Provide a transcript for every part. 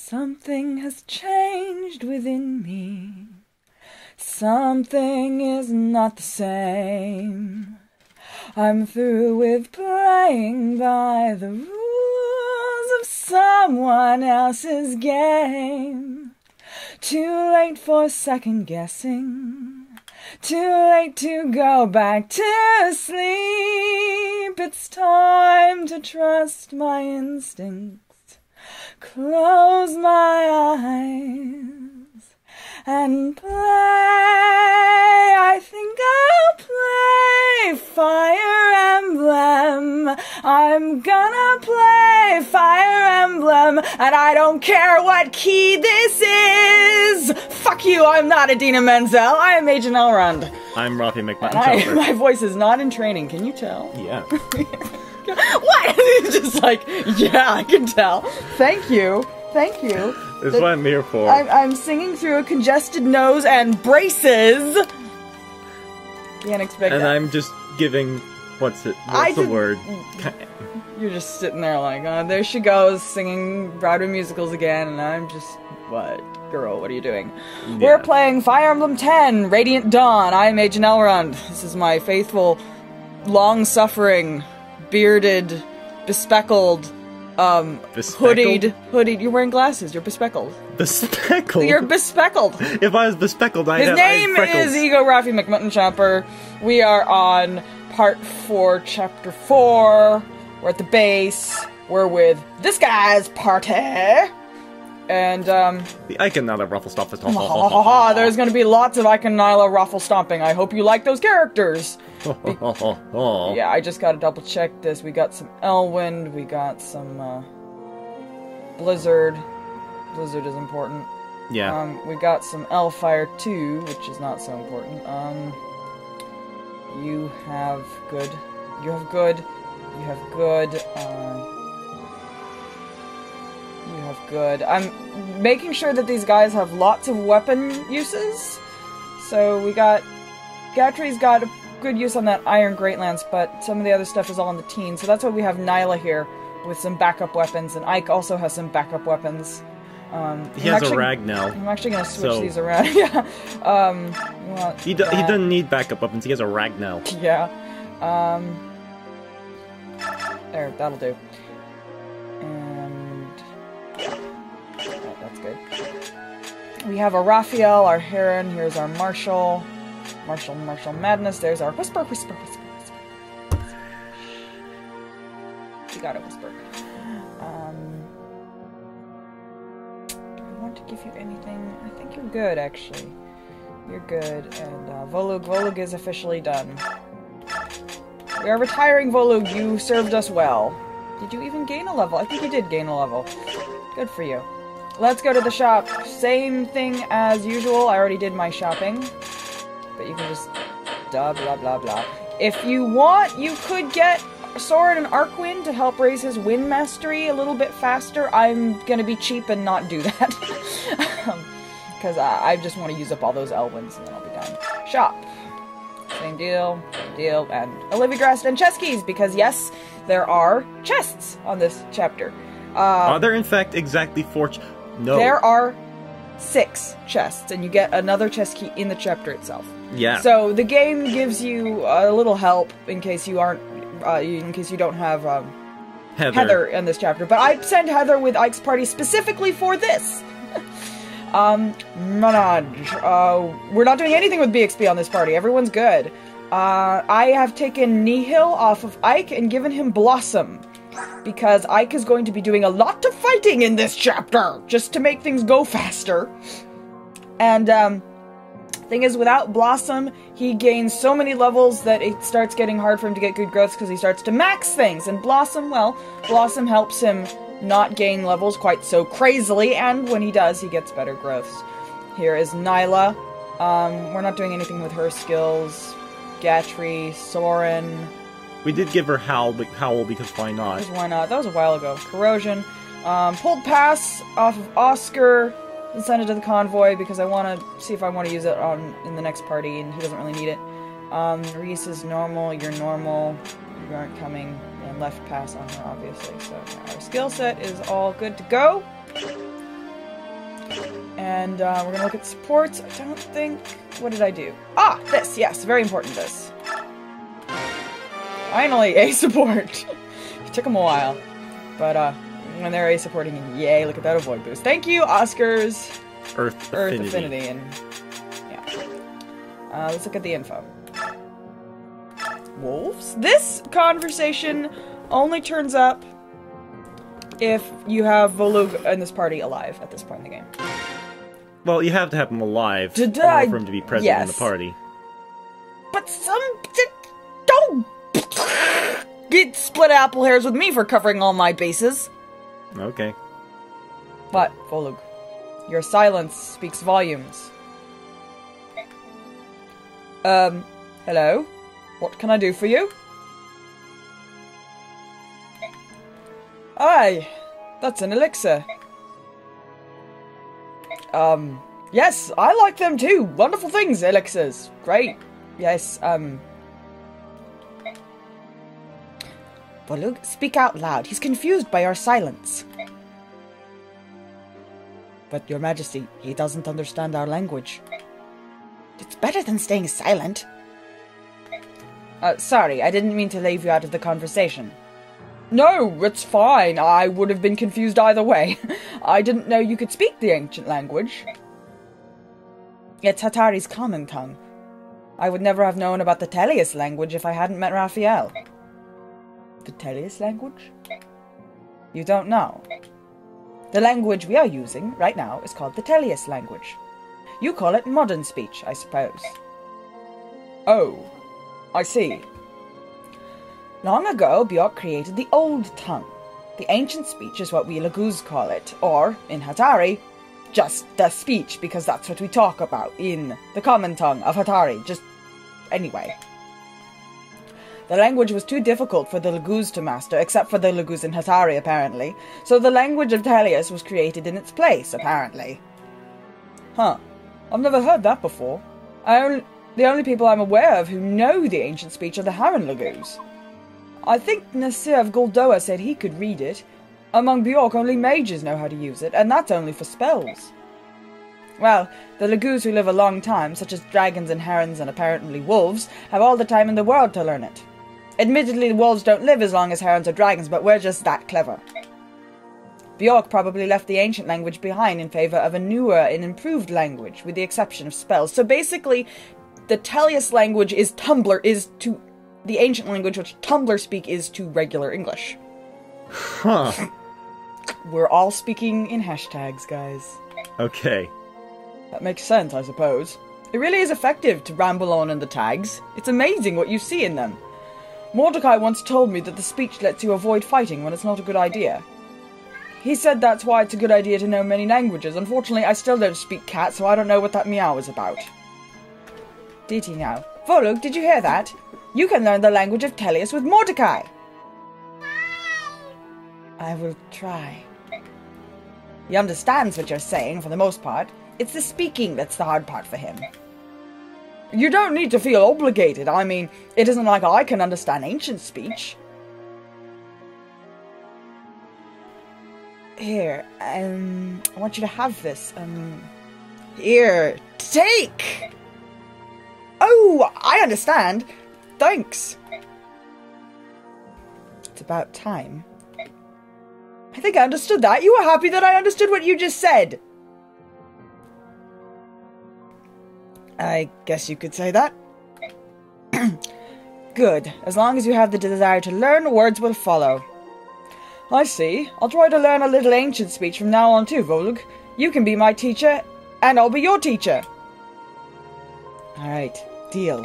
Something has changed within me. Something is not the same. I'm through with playing by the rules of someone else's game. Too late for second guessing. Too late to go back to sleep. It's time to trust my instincts. Close my eyes and play. I think I'll play Fire Emblem. I'm gonna play Fire Emblem, and I don't care what key this is. Fuck you, I'm not Adina Menzel. I am Agent Elrond. I'm Roffie McMuttonchomper. My voice is not in training, can you tell? Yeah. What? Just like, yeah, I can tell. Thank you. Thank you. That's what I'm here for. I'm singing through a congested nose and braces. The unexpected. And I'm just giving, what's the word? You're just sitting there like, oh, there she goes, singing Broadway musicals again, and I'm just, what? Girl, what are you doing? Yeah. We're playing Fire Emblem 10, Radiant Dawn. I'm Agent Elrond. This is my faithful, long-suffering, bearded, bespeckled, hoodied. You're wearing glasses. You're bespeckled. Bespeckled? You're bespeckled. If I was bespeckled, I'd His have name freckles. is Roffie McMuttonchomper. We are on part 4, chapter 4. We're at the base. We're with this guy's party. And, the Iconella ruffle stomp is there's gonna be lots of Iconella ruffle stomping. I hope you like those characters. Yeah, I just gotta double check this. We got some Elwind, we got some, Blizzard. Blizzard is important. Yeah. We got some Elfire 2, which is not so important. You have good. You have good. You have good. You have good. I'm making sure that these guys have lots of weapon uses. So we got... Gatry's got a good use on that Iron Greatlance, but some of the other stuff is all in the teens. So that's why we have Nyla here with some backup weapons, and Ike also has some backup weapons. He has a rag now. I'm actually going to switch these around. Yeah. He doesn't need backup weapons. He has a rag now. Yeah. There, that'll do. And... oh, that's good. We have our Raphael, our Heron. Here's our Marshall. Marshall Madness. There's our Whisper. You got a Whisper. Do I want to give you anything? I think you're good, actually. You're good. And Volug is officially done. We are retiring, Volug. You served us well. Did you even gain a level? I think you did gain a level. Good for you. Let's go to the shop. Same thing as usual. I already did my shopping. But you can just... blah, blah, blah. If you want, you could get Soren and Arcwind to help raise his wind mastery a little bit faster. I'm gonna be cheap and not do that. Because I just want to use up all those Elwinds and then I'll be done. Shop. Same deal, and Olivigrast and chest keys, because yes, there are chests on this chapter. Are there in fact exactly 4 No. There are 6 chests, and you get another chest key in the chapter itself. Yeah. So the game gives you a little help in case you aren't, in case you don't have Heather in this chapter. But I sent Heather with Ike's party specifically for this. Manage. We're not doing anything with BXP on this party. Everyone's good. I have taken Nihil off of Ike and given him Blossom. Because Ike is going to be doing a lot of fighting in this chapter, just to make things go faster. And, thing is, without Blossom, he gains so many levels that it starts getting hard for him to get good growths because he starts to max things. And Blossom, well, Blossom helps him not gain levels quite so crazily, and when he does, he gets better growths. Here is Nyla. We're not doing anything with her skills. Gatry, Soren. We did give her Howl because why not? Because why not? That was a while ago. Corrosion. Pulled Pass off of Oscar and sent it to the convoy because I want to see if I want to use it in the next party, and he doesn't really need it. Reese is normal. You're normal. You aren't coming. And left pass on her, obviously. So our skill set is all good to go. And we're gonna look at supports. I don't think... What did I do? Ah! This! Yes, very important, this. Finally, a support! It took them a while. But, when they're a supporting, yay, look at that avoid boost. Thank you, Oscars! Earth Affinity, and... yeah. Let's look at the info. Wolves? This conversation only turns up if you have Volug and this party alive at this point in the game. Well, you have to have him alive in order for him to be present in the party. But don't get split apple hairs with me for covering all my bases. Okay. What, Volug? Your silence speaks volumes. Hello? What can I do for you? Aye, that's an elixir. Yes, I like them too. Wonderful things, elixirs. Great. Yes, Volug, speak out loud. He's confused by our silence. But, Your Majesty, he doesn't understand our language. It's better than staying silent. Sorry, I didn't mean to leave you out of the conversation. No, it's fine. I would have been confused either way. I didn't know you could speak the ancient language. It's Hatari's common tongue. I would never have known about the Tellius language if I hadn't met Raphael. The Tellius language? You don't know. The language we are using right now is called the Tellius language. You call it modern speech, I suppose. Oh, I see. Long ago, Bjork created the Old Tongue. The ancient speech is what we Laguz call it, or, in Hatari, just the speech, because that's what we talk about in the common tongue of Hatari, just anyway. The language was too difficult for the Laguz to master, except for the Laguz in Hatari, apparently, so the language of Tellius was created in its place, apparently. Huh. I've never heard that before. The only people I'm aware of who know the ancient speech are the Harran Laguz. I think Nasir of Goldoa said he could read it. Among Bjork, only mages know how to use it, and that's only for spells. Well, the Laguz who live a long time, such as dragons and herons and apparently wolves, have all the time in the world to learn it. Admittedly, wolves don't live as long as herons or dragons, but we're just that clever. Bjork probably left the ancient language behind in favor of a newer and improved language, with the exception of spells. So basically, the Tellius language is to the ancient language which Tumblr speak is to regular English. Huh. We're all speaking in hashtags, guys. Okay. That makes sense, I suppose. It really is effective to ramble on in the tags. It's amazing what you see in them. Mordecai once told me that the speech lets you avoid fighting when it's not a good idea. He said that's why it's a good idea to know many languages. Unfortunately, I still don't speak cat, so I don't know what that meow is about. Did he now? Volug, did you hear that? You can learn the language of Tellius with Mordecai. I will try. He understands what you're saying for the most part. It's the speaking that's the hard part for him. You don't need to feel obligated. I mean, it isn't like I can understand ancient speech. Here, I want you to have this. Here, take! Oh, I understand. Thanks. It's about time. I think I understood that. You were happy that I understood what you just said. I guess you could say that. Good. As long as you have the desire to learn, words will follow. I see. I'll try to learn a little ancient speech from now on too, Volug. You can be my teacher, and I'll be your teacher. Alright, deal.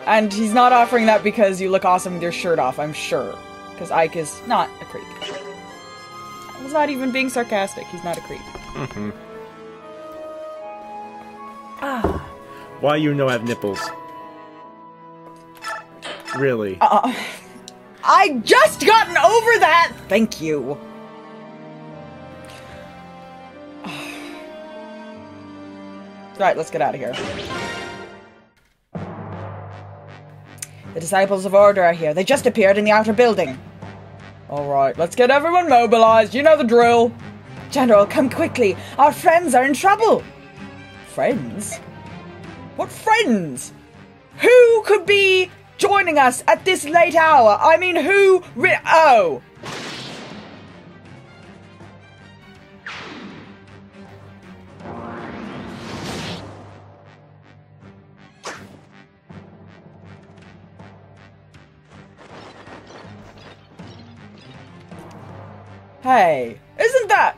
And he's not offering that because you look awesome with your shirt off, I'm sure. Because Ike is not a creep. I was not even being sarcastic. He's not a creep. Mm-hmm. Ah. Why you know have nipples? Really? I just gotten over that! Thank you. Right, let's get out of here. The Disciples of Order are here. They just appeared in the outer building. Alright, let's get everyone mobilized. You know the drill. General, come quickly. Our friends are in trouble. Friends? What friends? Who could be joining us at this late hour? I mean, who oh! Hey, isn't that...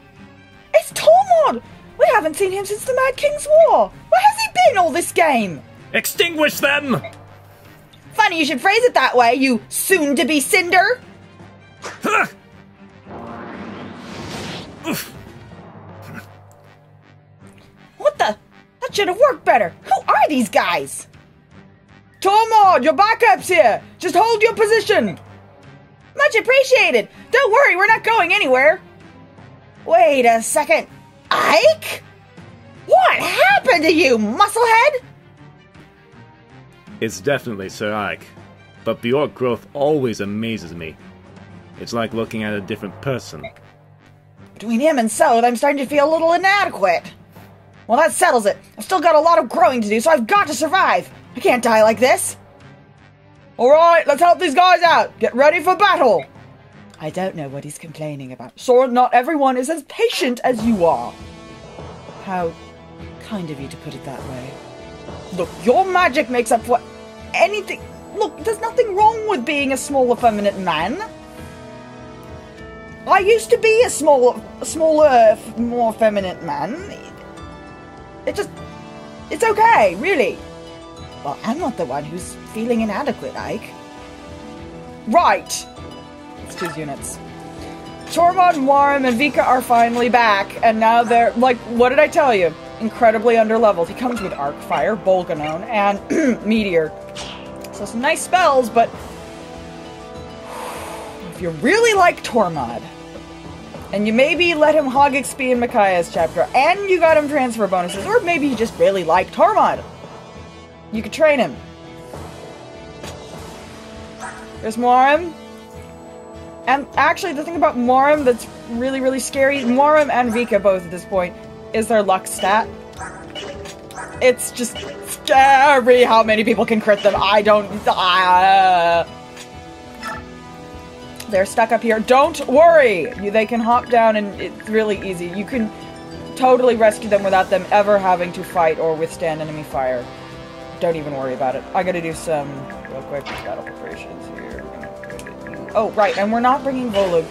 It's Tormod! We haven't seen him since the Mad King's War! Where has he been all this game? Extinguish them! Funny you should phrase it that way, you soon-to-be Cinder! What the? That should have worked better! Who are these guys? Tormod, your backup's here! Just hold your position! Much appreciated! Don't worry, we're not going anywhere! Wait a second. Ike? What happened to you, musclehead? It's definitely Sir Ike. But Bjork growth always amazes me. It's like looking at a different person. Between him and Sode, I'm starting to feel a little inadequate. Well, that settles it. I've still got a lot of growing to do, so I've got to survive. I can't die like this. Alright, let's help these guys out. Get ready for battle. I don't know what he's complaining about. Sword, not everyone is as patient as you are. How kind of you to put it that way. Look, your magic makes up for anything. Look, there's nothing wrong with being a small, effeminate man. I used to be a smaller, more effeminate man. It's okay, really. Well, I'm not the one who's feeling inadequate, Ike. Right! Let's choose units. Tormod, Warren, and Vika are finally back, and now they're, like, what did I tell you? Incredibly underleveled. He comes with Arc Fire, Bolganone, and Meteor. So some nice spells, but if you really like Tormod, and you maybe let him hog XP in Micaiah's chapter, and you got him transfer bonuses, or maybe you just really like Tormod, you could train him. There's Morim. And actually, the thing about Morim that's really, really scary, Morim and Vika both at this point, is their luck stat. It's just scary how many people can crit them. I don't... They're stuck up here. Don't worry! They can hop down and it's really easy. You can totally rescue them without them ever having to fight or withstand enemy fire. Don't even worry about it. I gotta do some real quick battle preparations here. Oh, right, and we're not bringing Volug.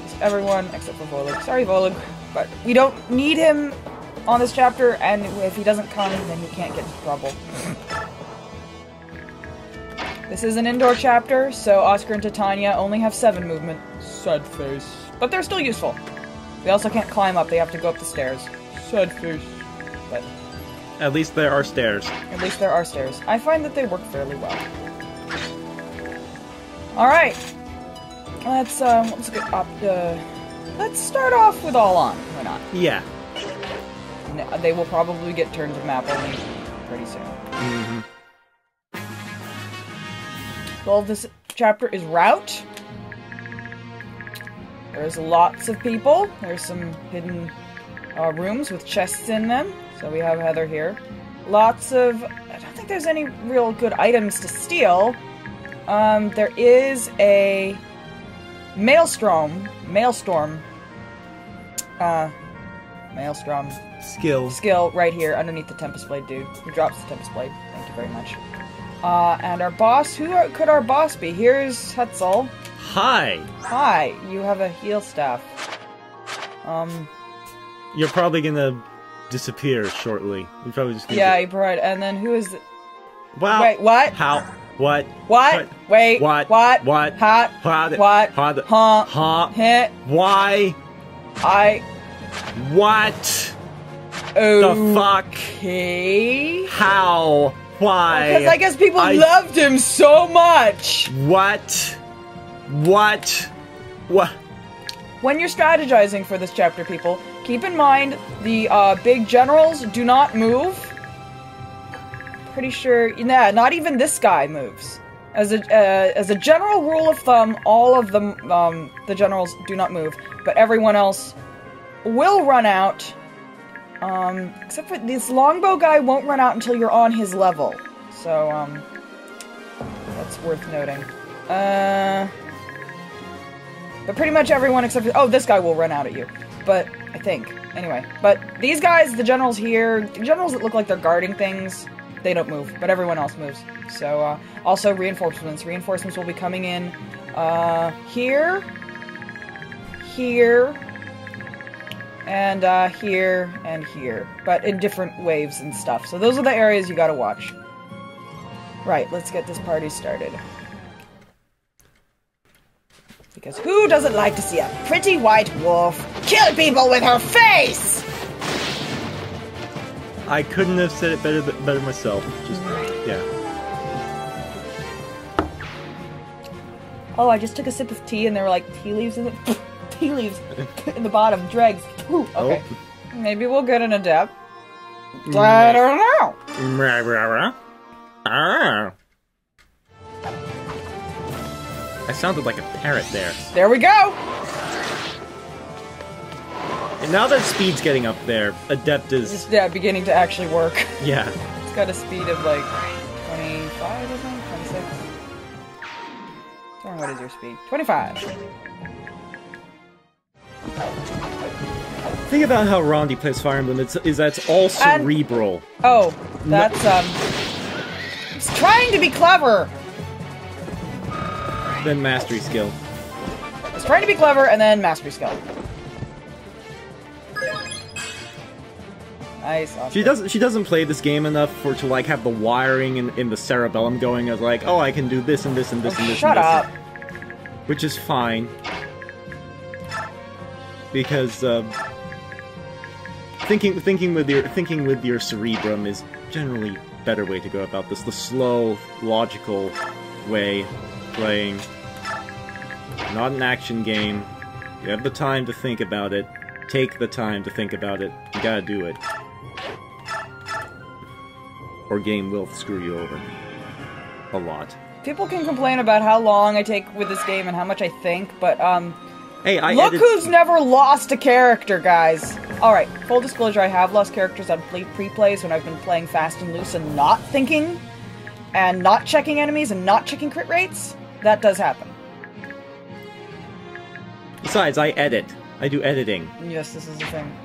Just everyone except for Volug. Sorry, Volug, but we don't need him on this chapter, and if he doesn't come, then he can't get into trouble. This is an indoor chapter, so Oscar and Titania only have 7 movement. Sad face. But they're still useful. They also can't climb up, they have to go up the stairs. Sad face. But at least there are stairs. At least there are stairs. I find that they work fairly well. Alright. Let's get up let's start off with all on. Why not? Yeah. They will probably get turns of map only pretty soon. Mm-hmm. Well, this chapter is Route. There's lots of people. There's some hidden rooms with chests in them. So we have Heather here. Lots of... I don't think there's any real good items to steal. There is a... Maelstrom. Skill right here underneath the Tempest Blade dude. Who drops the Tempest Blade. Thank you very much. And our boss... could our boss be? Here's Hetzel. Hi! Hi, you have a heal staff. You're probably gonna disappear shortly. You probably just yeah, you probably... And then who is... Wow. Wait, what? How? What? What? Wait. What? What? What? Hot. What? Huh? Hit. Why? What? The fuck? Okay. How? Why? Because I guess people loved him so much. What? When you're strategizing for this chapter, people, keep in mind the big generals do not move. Pretty sure... Nah, not even this guy moves. As a general rule of thumb, all of the generals do not move, but everyone else will run out. Except for this longbow guy won't run out until you're on his level. So, that's worth noting. But pretty much everyone except for... Oh, this guy will run out at you. But, I think. Anyway. But these guys, the generals here, the generals that look like they're guarding things, they don't move. But everyone else moves. So, also reinforcements. Reinforcements will be coming in, here, here, and, here, and here. But in different waves and stuff. So those are the areas you gotta watch. Right, let's get this party started. Because who doesn't like to see a pretty white wolf kill people with her face? I couldn't have said it better myself. Just, yeah. Oh, I just took a sip of tea and there were like tea leaves in the tea leaves in the bottom. Dregs. Ooh, okay. Oh. Maybe we'll get an adept. I don't know. I sounded like a parrot there. There we go! And now that speed's getting up there, Adept is... Just, yeah, beginning to actually work. Yeah. It's got a speed of like 25, I think? 26? Sorry, what is your speed? 25! The thing about how Rondie plays Fire Emblem is that it's all cerebral. Oh, that's, He's trying to be clever! Then mastery skill. He's trying to be clever, and then mastery skill. Nice. Awesome. She doesn't play this game enough to like have the wiring in the cerebellum going as like, oh, I can do this and this and this and this. Shut up. Which is fine. Because thinking with your cerebrum is generally a better way to go about this. The slow, logical way playing. Not an action game. You have the time to think about it. Take the time to think about it. You gotta do it. Or game will screw you over. A lot. People can complain about how long I take with this game and how much I think, but, hey, look who's never lost a character, guys! Alright, full disclosure, I have lost characters on pre-plays when I've been playing fast and loose and not thinking, and not checking enemies and not checking crit rates. That does happen. Besides, I edit. I do editing. Yes, this is the thing.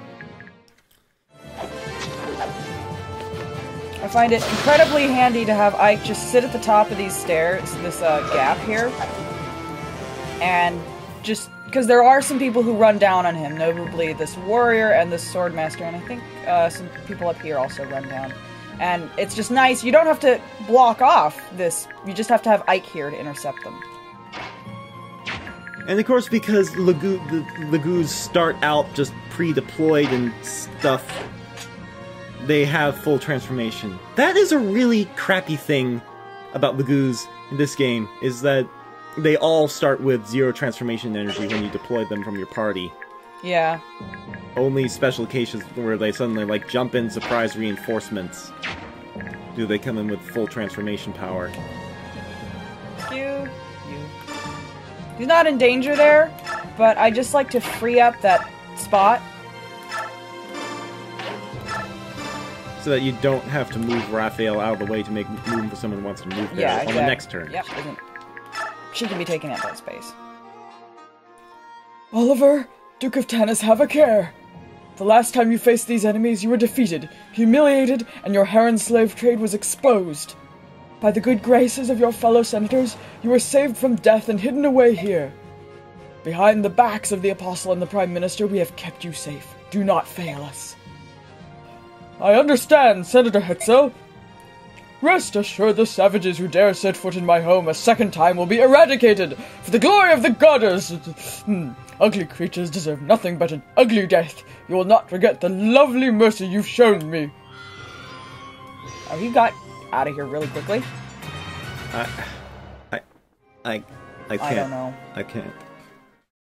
I find it incredibly handy to have Ike just sit at the top of these stairs, this gap here, and just, because there are some people who run down on him, notably this warrior and this swordmaster, and I think some people up here also run down. And it's just nice, you don't have to block off this, you just have to have Ike here to intercept them. And of course, because the Lagoos start out just pre-deployed and stuff, they have full transformation. That is a really crappy thing about Lagoos in this game, is that they all start with 0 transformation energy when you deploy them from your party. Yeah. Only special occasions where they suddenly, like, jump in surprise reinforcements do they come in with full transformation power. You. He's not in danger there, but I just like to free up that spot. So that you don't have to move Raphael out of the way to make room for someone who wants to move there on the next turn. Yep. She can be taking up that space. Oliver, Duke of Tanis, have a care. The last time you faced these enemies, you were defeated, humiliated, and your Heron slave trade was exposed. By the good graces of your fellow senators, you were saved from death and hidden away here. Behind the backs of the Apostle and the Prime Minister, we have kept you safe. Do not fail us. I understand, Senator Hetzel. Rest assured the savages who dare set foot in my home a second time will be eradicated, for the glory of the goddess. Ugly creatures deserve nothing but an ugly death. You will not forget the lovely mercy you've shown me. Oh, he got out of here really quickly. I can't. I don't know. I can't.